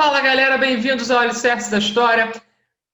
Fala galera, bem-vindos ao Alicerce da História.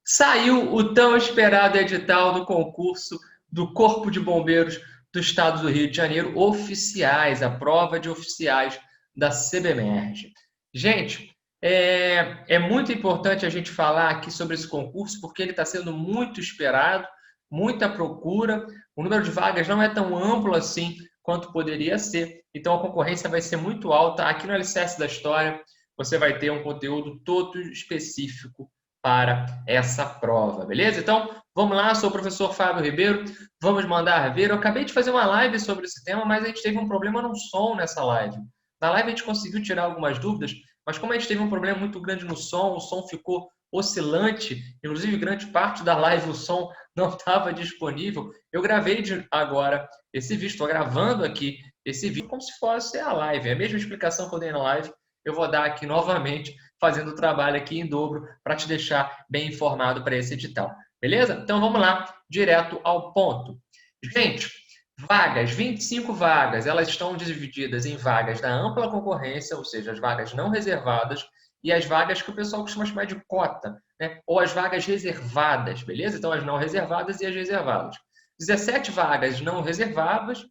Saiu o tão esperado edital do concurso do Corpo de Bombeiros do Estado do Rio de Janeiro, oficiais, a prova de oficiais da CBMERG. Gente, é muito importante a gente falar aqui sobre esse concurso, porque ele está sendo muito esperado, muita procura, o número de vagas não é tão amplo assim quanto poderia ser, então a concorrência vai ser muito alta. Aqui no Alicerce da História, você vai ter um conteúdo todo específico para essa prova, beleza? Então, vamos lá, sou o professor Fábio Ribeiro, vamos mandar ver. Eu acabei de fazer uma live sobre esse tema, mas a gente teve um problema no som nessa live. Na live a gente conseguiu tirar algumas dúvidas, mas como a gente teve um problema muito grande no som, o som ficou oscilante, inclusive grande parte da live o som não estava disponível. Eu gravei agora esse vídeo, estou gravando aqui esse vídeo como se fosse a live, é a mesma explicação que eu dei na live, eu vou dar aqui novamente, fazendo o trabalho aqui em dobro para te deixar bem informado para esse edital. Beleza? Então vamos lá, direto ao ponto. Gente, vagas, 25 vagas, elas estão divididas em vagas da ampla concorrência, ou seja, as vagas não reservadas, e as vagas que o pessoal costuma chamar de cota, né? Ou as vagas reservadas, beleza? Então as não reservadas e as reservadas. 17 vagas não reservadas,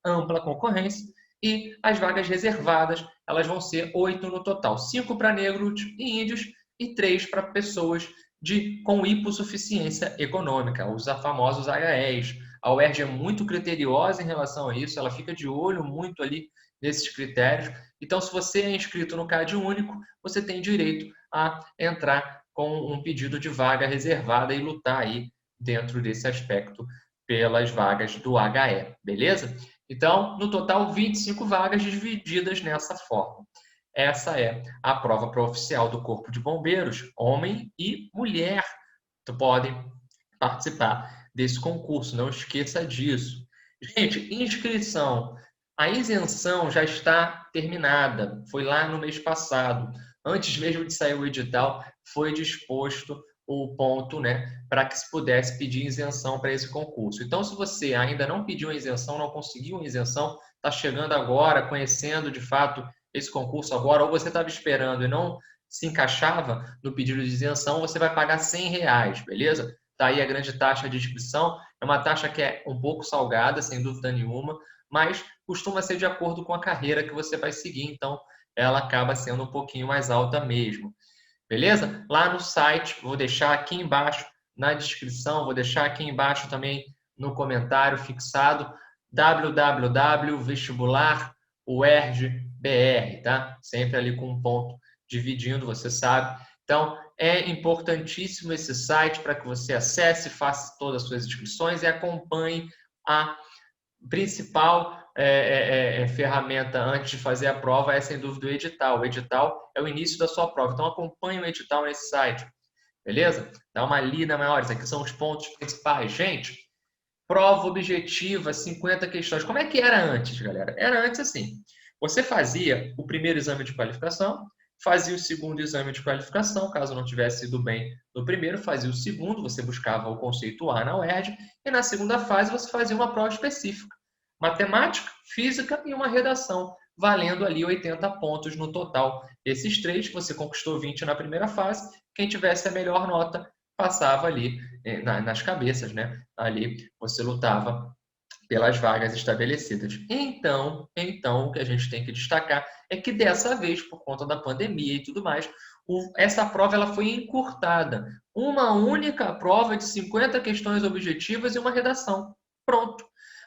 ampla concorrência, e as vagas reservadas, elas vão ser 8 no total. 5 para negros e índios e 3 para pessoas com hipossuficiência econômica, os famosos HEs. A UERJ é muito criteriosa em relação a isso, ela fica de olho muito ali nesses critérios. Então, se você é inscrito no CAD único, você tem direito a entrar com um pedido de vaga reservada e lutar aí dentro desse aspecto pelas vagas do HE, beleza? Então, no total, 25 vagas divididas nessa forma. Essa é a prova para oficial do Corpo de Bombeiros, homem e mulher podem participar desse concurso, não esqueça disso. Gente, inscrição. A isenção já está terminada, foi lá no mês passado. Antes mesmo de sair o edital, foi disposto o ponto, né, para que se pudesse pedir isenção para esse concurso. Então, se você ainda não pediu a isenção, não conseguiu a isenção, está chegando agora, conhecendo de fato esse concurso agora, ou você estava esperando e não se encaixava no pedido de isenção, você vai pagar R$100, beleza? Está aí a grande taxa de inscrição, é uma taxa que é um pouco salgada, sem dúvida nenhuma, mas costuma ser de acordo com a carreira que você vai seguir, então ela acaba sendo um pouquinho mais alta mesmo. Beleza? Lá no site, vou deixar aqui embaixo na descrição, vou deixar aqui embaixo também no comentário fixado, www.vestibular.uerj.br, tá? Sempre ali com um ponto dividindo, você sabe. Então, é importantíssimo esse site para que você acesse, faça todas as suas inscrições e acompanhe a principal ferramenta antes de fazer a prova é, sem dúvida, o edital. O edital é o início da sua prova. Então, acompanhe o edital nesse site, beleza? Dá uma lida maior. Esses aqui são os pontos principais. Gente, prova objetiva, 50 questões. Como é que era antes, galera? Era antes assim. Você fazia o primeiro exame de qualificação, fazia o segundo exame de qualificação, caso não tivesse ido bem no primeiro, fazia o segundo, você buscava o conceito A na UERJ, e na segunda fase você fazia uma prova específica. Matemática, física e uma redação, valendo ali 80 pontos no total. Esses três, você conquistou 20 na primeira fase, quem tivesse a melhor nota passava ali nas cabeças, né? Ali você lutava pelas vagas estabelecidas. Então, o que a gente tem que destacar é que dessa vez, por conta da pandemia e tudo mais, essa prova ela foi encurtada. Uma única prova de 50 questões objetivas e uma redação. Pronto.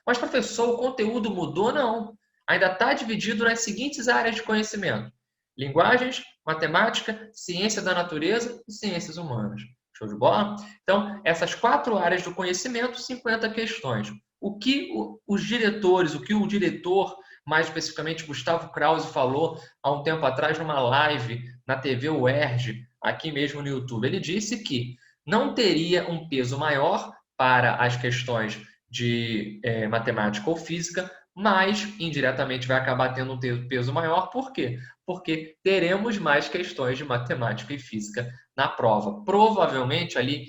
Mas, professor, o conteúdo mudou? Não. Ainda está dividido nas seguintes áreas de conhecimento: linguagens, matemática, ciência da natureza e ciências humanas. Show de bola? Então, essas 4 áreas do conhecimento, 50 questões. O que os diretores, o que o diretor, mais especificamente Gustavo Krause, falou há um tempo atrás numa live na TV UERJ, aqui mesmo no YouTube, ele disse que não teria um peso maior para as questões de matemática ou física, mas indiretamente vai acabar tendo um peso maior. Por quê? Porque teremos mais questões de matemática e física na prova. Provavelmente ali,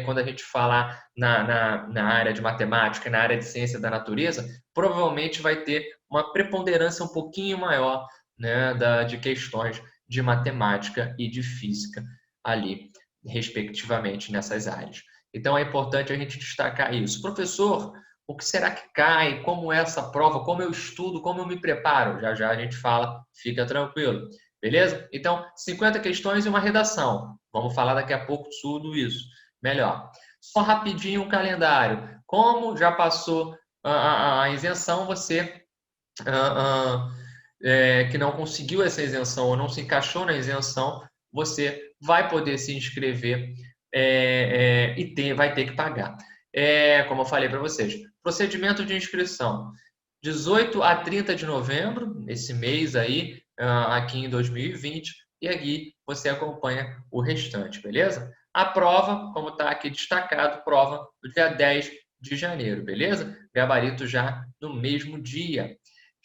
quando a gente falar na área de matemática, na área de ciência da natureza, provavelmente vai ter uma preponderância um pouquinho maior, né, de questões de matemática e de física ali, respectivamente, nessas áreas. Então, é importante a gente destacar isso. Professor, o que será que cai? Como é essa prova? Como eu estudo? Como eu me preparo? Já já a gente fala, fica tranquilo. Beleza? Então, 50 questões e uma redação. Vamos falar daqui a pouco tudo isso. Melhor. Só rapidinho o calendário. Como já passou a isenção, você que não conseguiu essa isenção ou não se encaixou na isenção, você vai poder se inscrever e vai ter que pagar. Como eu falei para vocês, procedimento de inscrição, 18 a 30 de novembro, esse mês aí, aqui em 2020, e aqui você acompanha o restante, beleza? A prova, como está aqui destacado, prova do dia 10 de janeiro, beleza? Gabarito já no mesmo dia.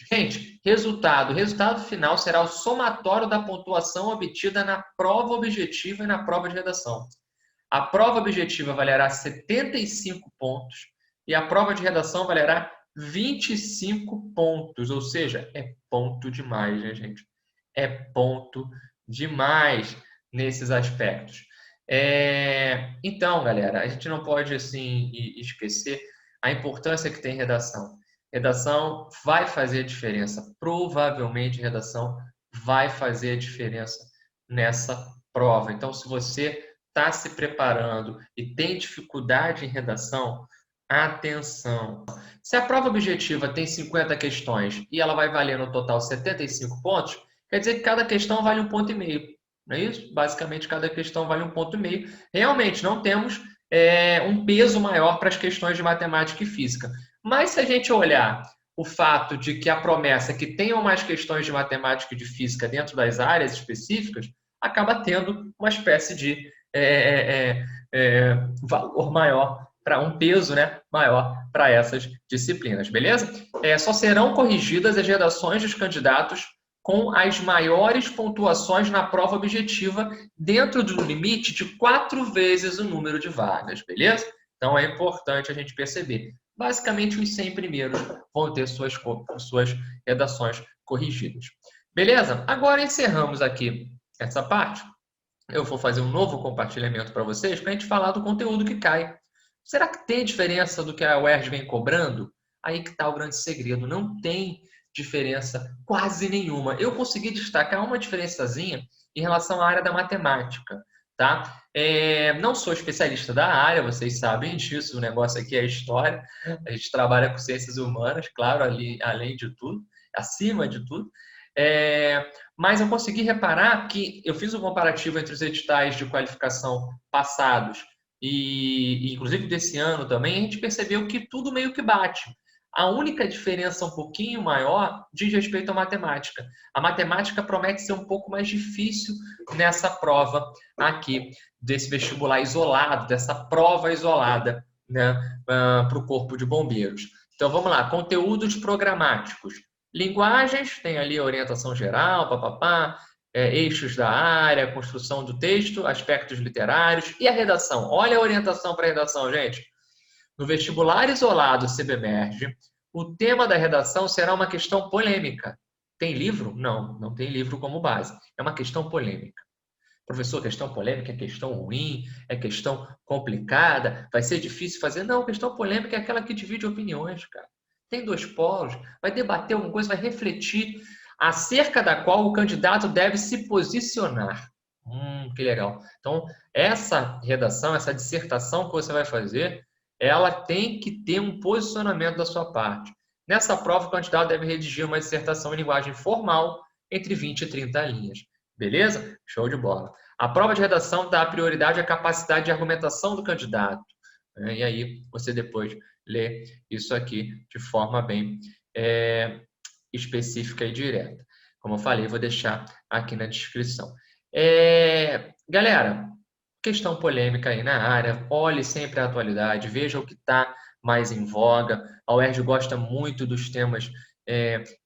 Gente, resultado. O resultado final será o somatório da pontuação obtida na prova objetiva e na prova de redação. A prova objetiva valerá 75 pontos e a prova de redação valerá 25 pontos, ou seja, é ponto demais, né, gente? É ponto demais nesses aspectos. Então, galera, a gente não pode assim esquecer a importância que tem redação. Redação vai fazer diferença. Provavelmente redação vai fazer diferença nessa prova. Então, se você está se preparando e tem dificuldade em redação, atenção. Se a prova objetiva tem 50 questões e ela vai valer no total 75 pontos, quer dizer que cada questão vale 1,5 ponto. Não é isso? Basicamente, cada questão vale 1,5 ponto. Realmente, não temos um peso maior para as questões de matemática e física. Mas se a gente olhar o fato de que a promessa é que tenham mais questões de matemática e de física dentro das áreas específicas, acaba tendo uma espécie de valor maior, para um peso, né, maior para essas disciplinas, beleza? Só serão corrigidas as redações dos candidatos com as maiores pontuações na prova objetiva dentro do limite de 4 vezes o número de vagas, beleza? Então é importante a gente perceber. Basicamente, os 100 primeiros vão ter suas redações corrigidas. Beleza? Agora encerramos aqui essa parte. Eu vou fazer um novo compartilhamento para vocês para a gente falar do conteúdo que cai. Será que tem diferença do que a UERJ vem cobrando? Aí que está o grande segredo. Não tem diferença quase nenhuma. Eu consegui destacar uma diferençazinha em relação à área da matemática. Tá? Não sou especialista da área, vocês sabem disso, o negócio aqui é história, a gente trabalha com ciências humanas, claro, além de tudo, acima de tudo. Mas eu consegui reparar que eu fiz um comparativo entre os editais de qualificação passados e inclusive desse ano também, a gente percebeu que tudo meio que bate. A única diferença um pouquinho maior diz respeito à matemática. A matemática promete ser um pouco mais difícil nessa prova aqui, desse vestibular isolado, dessa prova isolada, né, para o Corpo de Bombeiros. Então vamos lá, conteúdos programáticos. Linguagens, tem ali a orientação geral, papapá, eixos da área, construção do texto, aspectos literários e a redação. Olha a orientação para a redação, gente. No vestibular isolado CBMERG, o tema da redação será uma questão polêmica. Tem livro? Não, não tem livro como base. É uma questão polêmica. Professor, questão polêmica é questão ruim, é questão complicada, vai ser difícil fazer. Não, questão polêmica é aquela que divide opiniões, cara. Tem dois polos, vai debater alguma coisa, vai refletir acerca da qual o candidato deve se posicionar. Que legal. Então, essa redação, essa dissertação que você vai fazer, ela tem que ter um posicionamento da sua parte. Nessa prova, o candidato deve redigir uma dissertação em linguagem formal entre 20 e 30 linhas. Beleza? Show de bola. A prova de redação dá prioridade à capacidade de argumentação do candidato. E aí, você depois lê isso aqui de forma bem específica e direta. Como eu falei, vou deixar aqui na descrição. Galera, questão polêmica aí na área, olhe sempre a atualidade, veja o que está mais em voga. A UERJ gosta muito dos temas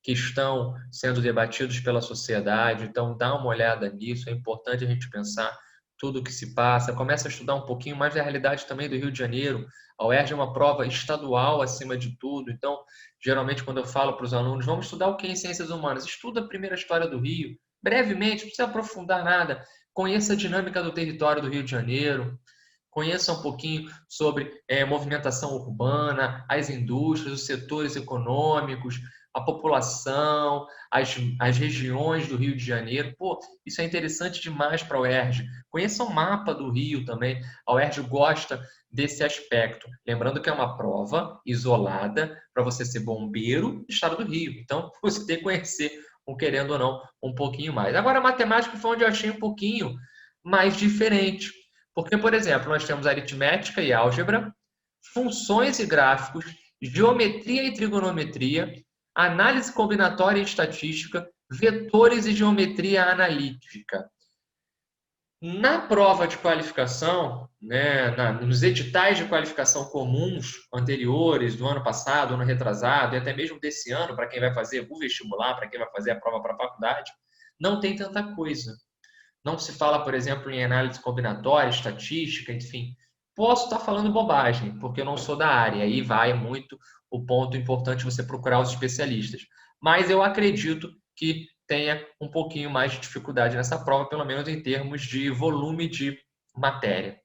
que estão sendo debatidos pela sociedade, então dá uma olhada nisso, é importante a gente pensar tudo o que se passa, começa a estudar um pouquinho mais da realidade também do Rio de Janeiro. A UERJ é uma prova estadual acima de tudo, então geralmente quando eu falo para os alunos, vamos estudar o que em Ciências Humanas? Estuda a primeira história do Rio, brevemente, não precisa aprofundar nada. Conheça a dinâmica do território do Rio de Janeiro, conheça um pouquinho sobre movimentação urbana, as indústrias, os setores econômicos, a população, as regiões do Rio de Janeiro. Pô, isso é interessante demais para a UERJ. Conheça o mapa do Rio também. A UERJ gosta desse aspecto. Lembrando que é uma prova isolada para você ser bombeiro do estado do Rio. Então, você tem que conhecer, querendo ou não, um pouquinho mais. Agora, a matemática foi onde eu achei um pouquinho mais diferente. Porque, por exemplo, nós temos aritmética e álgebra, funções e gráficos, geometria e trigonometria, análise combinatória e estatística, vetores e geometria analítica. Na prova de qualificação, né, nos editais de qualificação comuns anteriores, do ano passado, ano retrasado, e até mesmo desse ano, para quem vai fazer o vestibular, para quem vai fazer a prova para a faculdade, não tem tanta coisa. Não se fala, por exemplo, em análise combinatória, estatística, enfim. Posso estar falando bobagem, porque eu não sou da área. Aí vai muito o ponto importante você procurar os especialistas. Mas eu acredito que tenha um pouquinho mais de dificuldade nessa prova, pelo menos em termos de volume de matéria.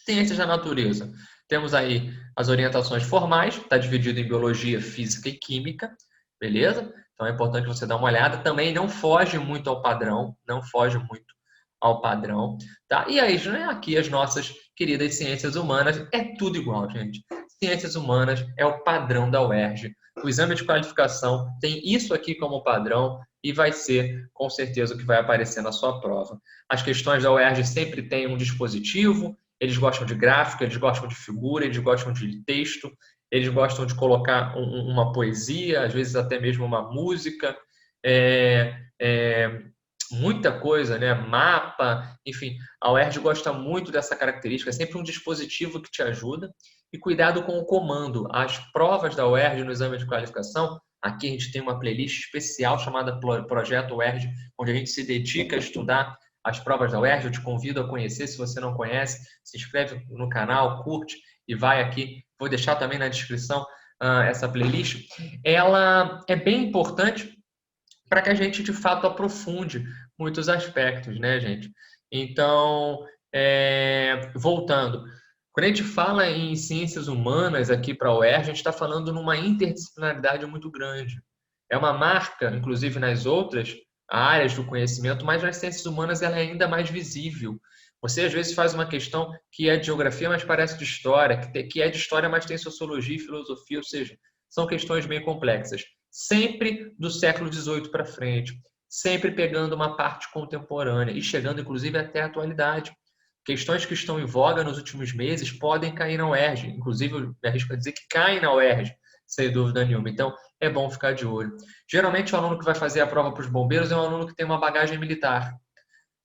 Ciências da natureza. Temos aí as orientações formais, está dividido em biologia, física e química, beleza? Então é importante você dar uma olhada. Também não foge muito ao padrão, não foge muito ao padrão, tá? E aí, né, aqui as nossas queridas ciências humanas, é tudo igual, gente. Ciências humanas é o padrão da UERJ. O exame de qualificação tem isso aqui como padrão e vai ser, com certeza, o que vai aparecer na sua prova. As questões da UERJ sempre têm um dispositivo, eles gostam de gráfico, eles gostam de figura, eles gostam de texto, eles gostam de colocar uma poesia, às vezes até mesmo uma música, muita coisa, né? Mapa, enfim, a UERJ gosta muito dessa característica, é sempre um dispositivo que te ajuda. E cuidado com o comando. As provas da UERJ no exame de qualificação, aqui a gente tem uma playlist especial chamada Projeto UERJ, onde a gente se dedica a estudar as provas da UERJ. Eu te convido a conhecer, se você não conhece, se inscreve no canal, curte e vai aqui. Vou deixar também na descrição essa playlist. Ela é bem importante para que a gente, de fato, aprofunde muitos aspectos, né, gente? Então, voltando, quando a gente fala em ciências humanas aqui para a UERJ, a gente está falando numa interdisciplinaridade muito grande. É uma marca, inclusive nas outras áreas do conhecimento, mas nas ciências humanas ela é ainda mais visível. Você, às vezes, faz uma questão que é de geografia, mas parece de história, que é de história, mas tem sociologia e filosofia, ou seja, são questões bem complexas. Sempre do século XVIII para frente, sempre pegando uma parte contemporânea e chegando, inclusive, até a atualidade. Questões que estão em voga nos últimos meses podem cair na UERJ. Inclusive, eu me arrisco a dizer que caem na UERJ, sem dúvida nenhuma. Então, é bom ficar de olho. Geralmente, o aluno que vai fazer a prova para os bombeiros é um aluno que tem uma bagagem militar.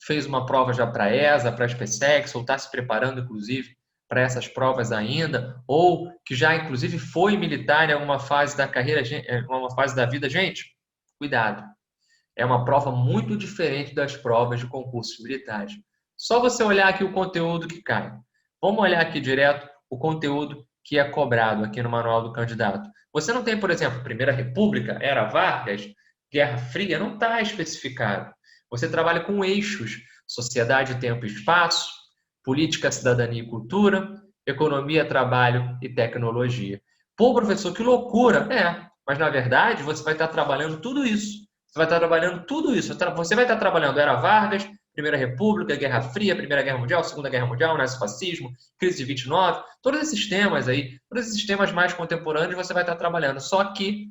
Fez uma prova já para a ESA, para a SpaceX, ou está se preparando, inclusive, para essas provas ainda, ou que já, inclusive, foi militar em alguma fase da carreira, em alguma fase da vida. Gente, cuidado. É uma prova muito diferente das provas de concursos militares. Só você olhar aqui o conteúdo que cai. Vamos olhar aqui direto o conteúdo que é cobrado aqui no manual do candidato. Você não tem, por exemplo, Primeira República, Era Vargas, Guerra Fria, não está especificado. Você trabalha com eixos: sociedade, tempo e espaço, política, cidadania e cultura, economia, trabalho e tecnologia. Pô, professor, que loucura! Mas na verdade você vai estar trabalhando tudo isso. Você vai estar trabalhando tudo isso. Você vai estar trabalhando Era Vargas, Primeira República, Guerra Fria, Primeira Guerra Mundial, Segunda Guerra Mundial, nazifascismo, crise de 29, todos esses temas aí, todos esses temas mais contemporâneos você vai estar trabalhando, só que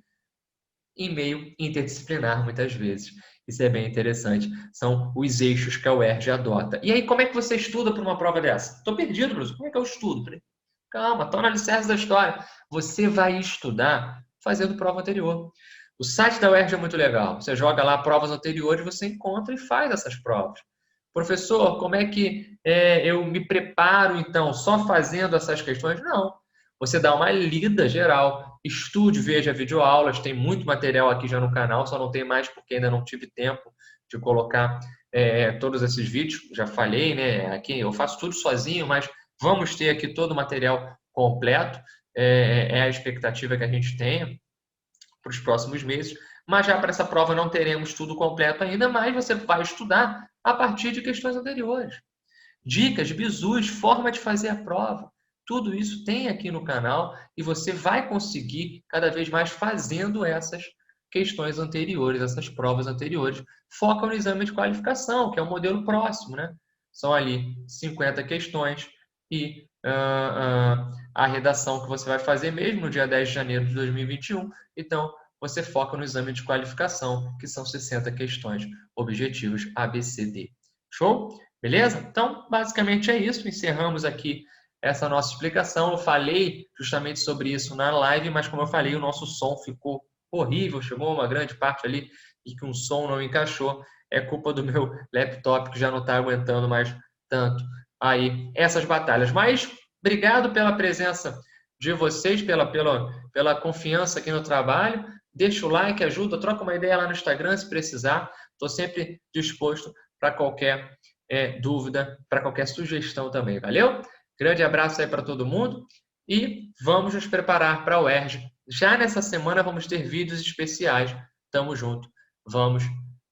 em meio interdisciplinar muitas vezes. Isso é bem interessante. São os eixos que a UERJ adota. E aí, como é que você estuda para uma prova dessa? Estou perdido, Bruno. Como é que eu estudo? Falei, calma, estou no alicerce da história. Você vai estudar fazendo prova anterior. O site da UERJ é muito legal. Você joga lá provas anteriores, você encontra e faz essas provas. Professor, como é que eu me preparo, então, só fazendo essas questões? Não. Você dá uma lida geral, estude, veja videoaulas, tem muito material aqui já no canal, só não tem mais porque ainda não tive tempo de colocar todos esses vídeos. Já falei, né? Aqui eu faço tudo sozinho, mas vamos ter aqui todo o material completo. É a expectativa que a gente tenha para os próximos meses, mas já para essa prova não teremos tudo completo ainda, mas você vai estudar a partir de questões anteriores. Dicas, bizus, forma de fazer a prova. Tudo isso tem aqui no canal e você vai conseguir cada vez mais fazendo essas questões anteriores, essas provas anteriores. Foca no exame de qualificação, que é o modelo próximo, né? São ali 50 questões e a redação que você vai fazer mesmo no dia 10 de janeiro de 2021. Então, você foca no exame de qualificação, que são 60 questões objetivos ABCD. Show? Beleza? Então, basicamente é isso. Encerramos aqui essa nossa explicação. Eu falei justamente sobre isso na live, mas como eu falei, o nosso som ficou horrível. Chegou uma grande parte ali e que um som não encaixou. É culpa do meu laptop que já não está aguentando mais tanto aí essas batalhas. Mas obrigado pela presença de vocês, pela confiança aqui no trabalho. Deixa o like, ajuda, troca uma ideia lá no Instagram se precisar. Estou sempre disposto para qualquer dúvida, para qualquer sugestão também. Valeu? Grande abraço aí para todo mundo e vamos nos preparar para a UERJ. Já nessa semana vamos ter vídeos especiais. Tamo junto. Vamos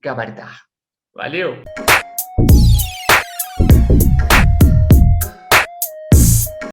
gabaritar. Valeu!